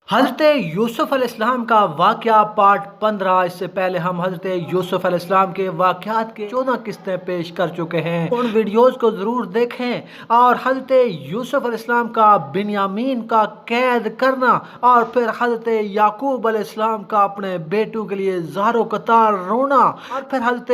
حضرت یوسف علیہ السلام کا واقعہ پارٹ 15۔ اس سے پہلے ہم حضرت یوسف علیہ السلام کے واقعات کے 14 قسطیں پیش کر چکے ہیں۔ ان ویڈیوز کو ضرور دیکھیں اور حضرت یوسف علیہ السلام کا بنیامین کا قید کرنا اور پھر حضرت یعقوب علیہ السلام کا اپنے بیٹوں کے لیے زار و قطار رونا اور پھر حضرت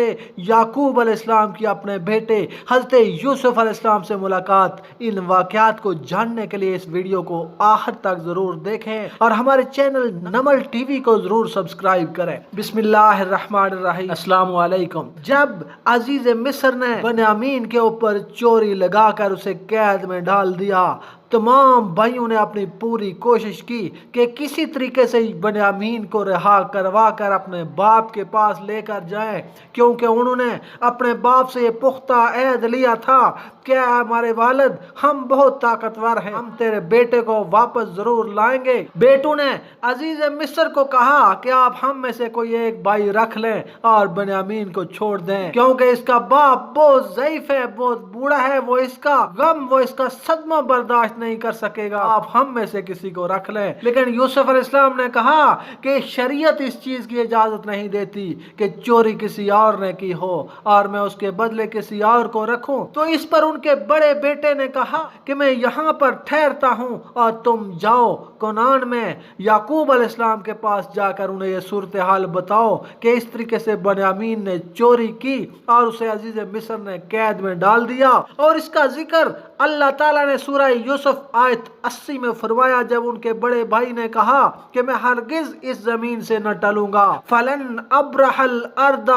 یعقوب علیہ السلام کی اپنے بیٹے حضرت یوسف علیہ السلام سے ملاقات، ان واقعات کو جاننے کے لیے اس ویڈیو کو آخر تک ضرور دیکھیں اور ہمارے چینل نمل ٹی وی کو ضرور سبسکرائب کریں۔ بسم اللہ الرحمن الرحیم۔ السلام علیکم۔ جب عزیز مصر نے بنیامین کے اوپر چوری لگا کر اسے قید میں ڈال دیا، تمام بھائیوں نے اپنی پوری کوشش کی کہ کسی طریقے سے بنیامین کو رہا کروا کر اپنے باپ کے پاس لے کر جائیں، کیونکہ انہوں نے اپنے باپ سے یہ پختہ عہد لیا تھا کہ اے ہمارے والد، ہم بہت طاقتور ہیں، ہم تیرے بیٹے کو واپس ضرور لائیں گے۔ بیٹوں نے عزیز مصر کو کہا کہ آپ ہم میں سے کوئی ایک بھائی رکھ لیں اور بنیامین کو چھوڑ دیں، کیونکہ اس کا باپ بہت ضعیف ہے، بہت بوڑھا ہے، وہ اس کا غم، وہ اس کا صدمہ برداشت نہیں کر سکے گا، آپ ہم میں سے کسی کو رکھ لیں۔ لیکن یوسف علیہ السلام نے کہا کہ شریعت اس چیز کی اجازت نہیں دیتی کہ چوری کسی اور نے کی ہو اور میں اس کے بدلے کسی اور کو رکھوں۔ تو اس پر ان کے بڑے بیٹے نے کہا کہ میں یہاں پر ٹھہرتا ہوں اور تم جاؤ کنعان میں یعقوب علیہ السلام کے پاس جا کر انہیں یہ صورتحال بتاؤ کہ اس طریقے سے بنیامین نے چوری کی اور اسے عزیز مصر نے قید میں ڈال دیا۔ اور اس کا ذکر اللہ تعالیٰ نے سورہ یوسف آیت 80 میں فرمایا، جب ان کے بڑے بھائی نے کہا کہ میں ہرگز اس زمین سے نہ ٹلوں گا، فَلَنْ أَبْرَحَ الْأَرْضَ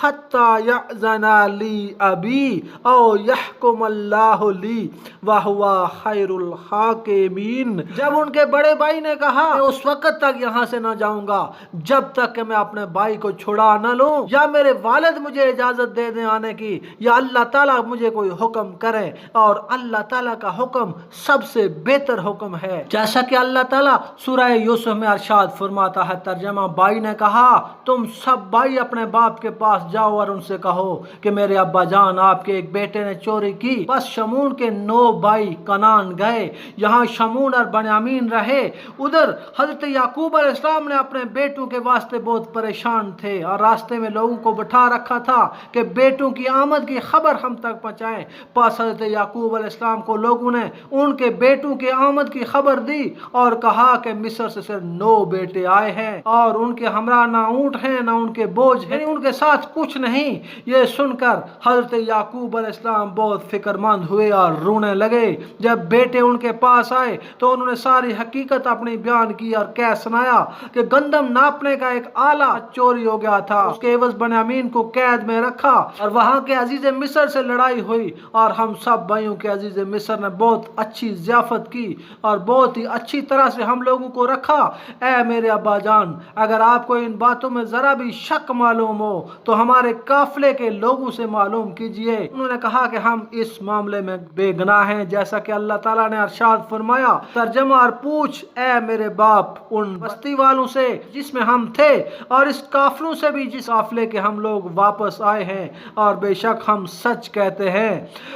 حَتَّى يَأْذَنَ لِي أَبِي أَوْ يَحْكُمَ اللَّهُ لِي وَهُوَ خَيْرُ الْحَاكِمِينَ۔ جب ان کے بڑے بھائی نے کہا میں اس وقت تک یہاں سے نہ جاؤں گا جب تک کہ میں اپنے بھائی کو چھڑا نہ لوں، یا میرے والد مجھے اجازت دے دیں آنے کی، یا اللہ تعالیٰ مجھے کوئی حکم کرے، اور اللہ تعالیٰ کا حکم سب سے بہتر حکم ہے۔ جیسا کہ اللہ تعالیٰ سورہ یوسف میں ارشاد فرماتا ہے، ترجمہ، بھائی نے کہا تم سب بھائی اپنے باپ کے پاس جاؤ اور ان سے کہو کہ میرے ابا جان، آپ کے ایک بیٹے نے چوری کی۔ بس شمون کے 9 بھائی کنعان گئے، یہاں شمون اور بنیامین رہے۔ ادھر حضرت یعقوب علیہ السلام نے اپنے بیٹوں کے واسطے بہت پریشان تھے اور راستے میں لوگوں کو بٹھا رکھا تھا کہ بیٹوں کی آمد کی خبر ہم تک پہنچائیں۔ پس حضرت یعقوب علیہ السلام کو لوگوں نے ان کے بیٹوں کے آمد کی خبر دی اور کہا کہ مصر سے صرف 9 بیٹے آئے ہیں اور ان کے ہمراہ نہ اونٹ ہیں نہ ان کے بوجھ ہیں، ان کے ساتھ کچھ نہیں۔ یہ سن کر حضرت یعقوب علیہ السلام بہت فکر مند ہوئے اور رونے لگے۔ جب بیٹے ان کے پاس آئے تو انہوں نے ساری حقیقت اپنی بیان کی اور کہہ سنایا کہ گندم ناپنے کا ایک آلہ چوری ہو گیا تھا، اس کے عوض بنیامین کو قید میں رکھا اور وہاں کے عزیز مصر سے لڑائی ہوئی اور ہم سب بھائیوں کے عزیز مصر نے بہت اچھی ضیافت کی اور بہت ہی اچھی طرح سے ہم لوگوں کو رکھا۔ اے میرے ابا جان، اگر آپ کو ان باتوں میں ذرا بھی شک معلوم ہو تو ہمارے قافلے کے لوگوں سے معلوم کیجئے۔ انہوں نے کہا کہ ہم اس معاملے میں بے گناہ ہیں، جیسا کہ اللہ تعالیٰ نے ارشاد فرمایا، ترجمہ، اور پوچھ اے میرے باپ ان بستی والوں سے جس میں ہم تھے اور اس قافلوں سے بھی جس قافلے کے ہم لوگ واپس آئے ہیں، اور بے شک ہم سچ کہتے ہیں۔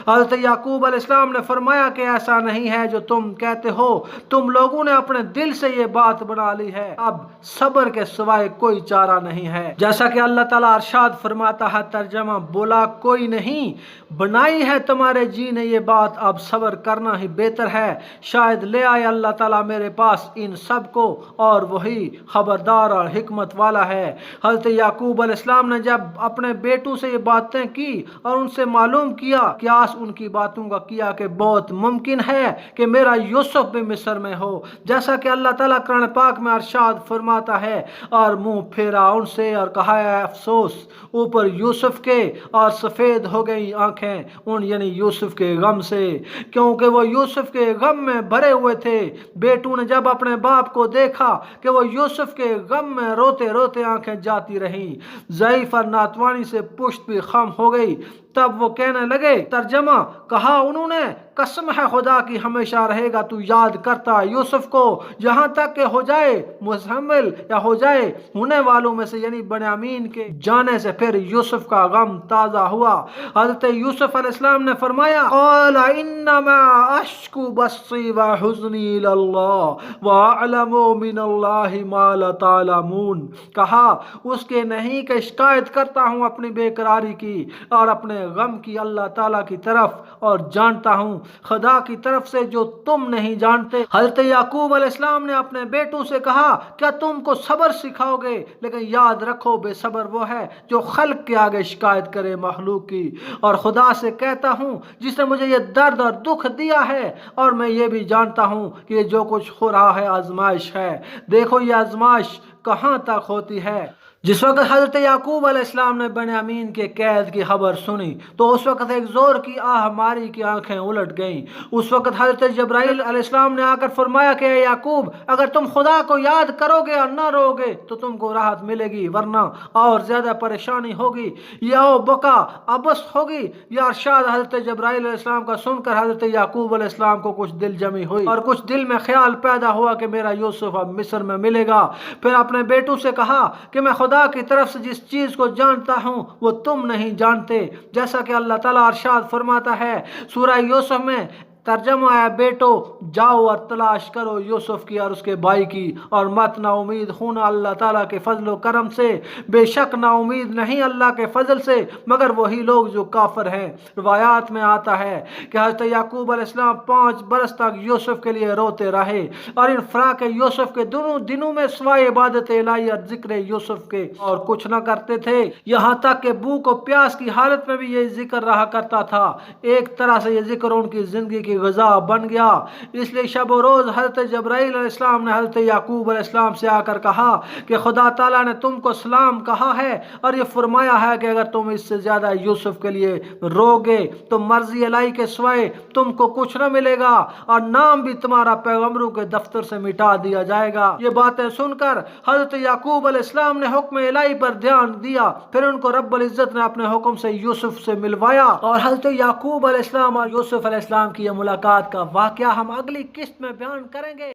حضرت یعقوب علیہ السلام نے فرمایا کہ ایسا نہیں ہے جو تم کہتے ہو، تم لوگوں نے اپنے دل سے یہ بات بنا لی ہے، اب صبر کے سوائے کوئی چارہ نہیں ہے۔ جیسا کہ اللہ تعالیٰ ارشاد فرماتا ہے، ترجمہ، بولا کوئی نہیں، بنائی ہے تمہارے جی نے یہ بات، اب صبر کرنا ہی بہتر ہے، شاید لے آئے اللہ تعالیٰ میرے پاس ان سب کو، اور وہی خبردار اور حکمت والا ہے۔ حضرت یعقوب علیہ السلام نے جب اپنے بیٹوں سے یہ باتیں کی اور ان سے معلوم کیا، قیاس ان کی باتوں کا کیا کہ بہت ممکن ہے کہ میرا یوسف بھی مصر میں ہو، جیسا کہ اللہ تعالیٰ قرآن پاک میں ارشاد فرماتا ہے، اور منہ پھیرا ان سے اور کہا ہے افسوس اوپر یوسف کے، اور سفید ہو گئی آنکھیں ان یعنی یوسف کے غم سے، کیونکہ وہ یوسف کے غم میں بھرے ہوئے تھے۔ بیٹوں نے جب اپنے باپ کو دیکھا کہ وہ یوسف کے غم میں روتے روتے آنکھیں جاتی رہیں، ضعیف اور ناتوانی سے پشت بھی خم ہو گئی، تب وہ کہنے لگے، ترجمہ، کہا انہوں نے قسم ہے خدا کی ہمیشہ رہے گا تو یاد کرتا یوسف کو یہاں تک کہ ہو جائے مزمل یا ہو جائے ہونے والوں میں سے یعنی بنیامین کے جانے سے۔ پھر یوسف کا غم تازہ ہوا۔ حضرت یوسف علیہ السلام نے فرمایا قال انما اشکو بثی وحزنی الی اللہ واعلم من اللہ ما لا تعلمون، کہا اس کے نہیں کہ شکایت کرتا ہوں اپنی بے قراری کی اور اپنے غم کی اللہ تعالیٰ کی طرف، اور جانتا ہوں خدا کی طرف سے جو تم نہیں جانتے۔ حضرت یعقوب علیہ السلام نے اپنے بیٹوں سے کہا کیا تم کو صبر سکھاؤ گے، لیکن یاد رکھو بے صبر وہ ہے جو خلق کے آگے شکایت کرے مخلوق کی، اور خدا سے کہتا ہوں جس نے مجھے یہ درد اور دکھ دیا ہے، اور میں یہ بھی جانتا ہوں کہ یہ جو کچھ ہو رہا ہے آزمائش ہے۔ دیکھو یہ آزمائش کہاں تک ہوتی ہے۔ جس وقت حضرت یعقوب علیہ السلام نے بنیامین کے قید کی خبر سنی تو اس وقت ایک زور کی آہ ماری کی آنکھیں الٹ گئیں۔ اس وقت حضرت جبرائیل علیہ السلام نے آ کر فرمایا کہ اے یعقوب اگر تم خدا کو یاد کرو گے اور نہ رو گے تو تم کو راحت ملے گی، ورنہ اور زیادہ پریشانی ہوگی، یا بکا ابس ہوگی۔ یا ارشاد حضرت جبرائیل علیہ السلام کا سن کر حضرت یعقوب علیہ السلام کو کچھ دل جمی ہوئی اور کچھ دل میں خیال پیدا ہوا کہ میرا یوسف اب مصر میں ملے گا۔ پھر اپنے بیٹوں سے کہا کہ میں خدا کی طرف سے جس چیز کو جانتا ہوں وہ تم نہیں جانتے، جیسا کہ اللہ تعالیٰ ارشاد فرماتا ہے سورہ یوسف میں، ترجمہ ہے بیٹو جاؤ اور تلاش کرو یوسف کی اور اس کے بھائی کی، اور مت نا امید ہونا اللہ تعالیٰ کے فضل و کرم سے، بے شک نا امید نہیں اللہ کے فضل سے مگر وہی لوگ جو کافر ہیں۔ روایات میں آتا ہے کہ حضرت یعقوب علیہ السلام 5 برس تک یوسف کے لیے روتے رہے اور ان فراق یوسف کے دونوں دنوں میں سوائے عبادت الہی اور ذکر یوسف کے اور کچھ نہ کرتے تھے، یہاں تک کہ بھوک و پیاس کی حالت میں بھی یہ ذکر رہا کرتا تھا۔ ایک طرح سے یہ ذکر ان کی زندگی کی غذا بن گیا۔ اس لیے شب و روز حضرت جبرائیل علیہ السلام نے حضرت یعقوب علیہ السلام سے آ کر کہا کہ خدا تعالیٰ نے تم کو سلام کہا ہے اور یہ فرمایا ہے کہ اگر تم اس سے زیادہ یوسف کے لیے روگے تو مرضی الہی کے سوائے تم کو کچھ نہ ملے گا اور نام بھی تمہارا پیغمبروں کے دفتر سے مٹا دیا جائے گا۔ یہ باتیں سن کر حضرت یعقوب علیہ السلام نے حکم الہی پر دھیان دیا، پھر ان کو رب العزت نے اپنے حکم سے یوسف سے ملوایا، اور حضرت یعقوب علیہ السلام اور یوسف علیہ السلام کی یہ ملاقات کا واقعہ ہم اگلی قسط میں بیان کریں گے۔